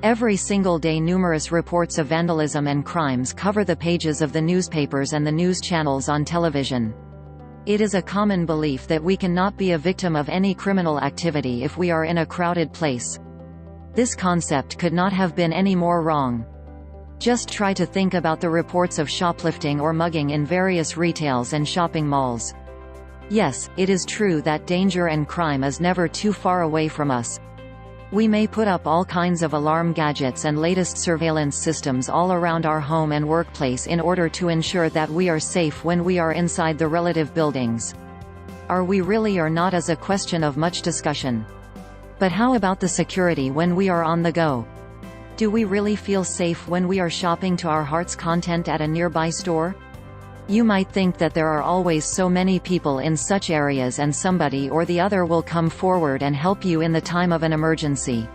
Every single day numerous reports of vandalism and crimes cover the pages of the newspapers and the news channels on television. It is a common belief that we cannot be a victim of any criminal activity if we are in a crowded place. This concept could not have been any more wrong. Just try to think about the reports of shoplifting or mugging in various retails and shopping malls. Yes, it is true that danger and crime is never too far away from us. We may put up all kinds of alarm gadgets and latest surveillance systems all around our home and workplace in order to ensure that we are safe when we are inside the relative buildings. Are we really or not is a question of much discussion. But how about the security when we are on the go? Do we really feel safe when we are shopping to our heart's content at a nearby store? You might think that there are always so many people in such areas and somebody or the other will come forward and help you in the time of an emergency.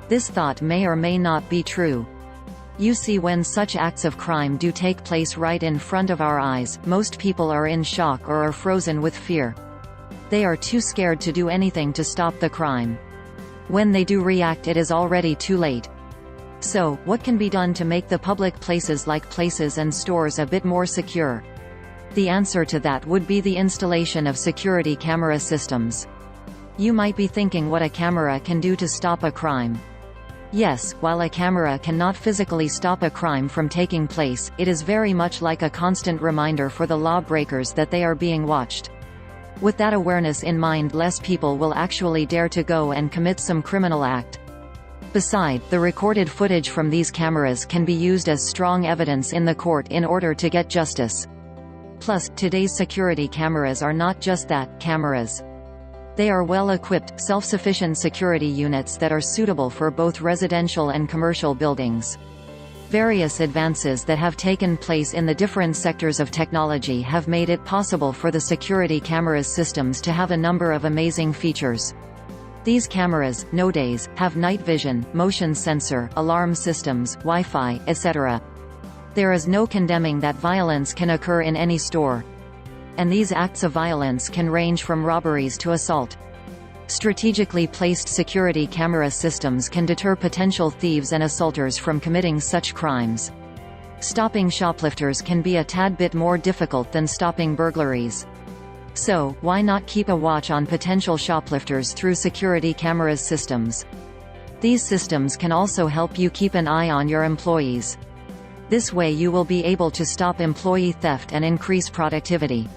This thought may or may not be true. You see, when such acts of crime do take place right in front of our eyes, most people are in shock or are frozen with fear. They are too scared to do anything to stop the crime. When they do react, it is already too late. So, what can be done to make the public places like places and stores a bit more secure? The answer to that would be the installation of security camera systems. You might be thinking what a camera can do to stop a crime. Yes, while a camera cannot physically stop a crime from taking place, it is very much like a constant reminder for the lawbreakers that they are being watched. With that awareness in mind, less people will actually dare to go and commit some criminal act. Besides, the recorded footage from these cameras can be used as strong evidence in the court in order to get justice. Plus, today's security cameras are not just that, cameras. They are well-equipped, self-sufficient security units that are suitable for both residential and commercial buildings. Various advances that have taken place in the different sectors of technology have made it possible for the security cameras systems to have a number of amazing features. These cameras, nowadays, have night vision, motion sensor, alarm systems, Wi-Fi, etc. There is no condemning that violence can occur in any store. And these acts of violence can range from robberies to assault. Strategically placed security camera systems can deter potential thieves and assaulters from committing such crimes. Stopping shoplifters can be a tad bit more difficult than stopping burglaries. So, why not keep a watch on potential shoplifters through security cameras systems? These systems can also help you keep an eye on your employees. This way you will be able to stop employee theft and increase productivity.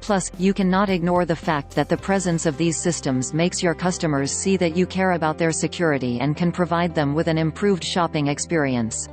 Plus, you cannot ignore the fact that the presence of these systems makes your customers see that you care about their security and can provide them with an improved shopping experience.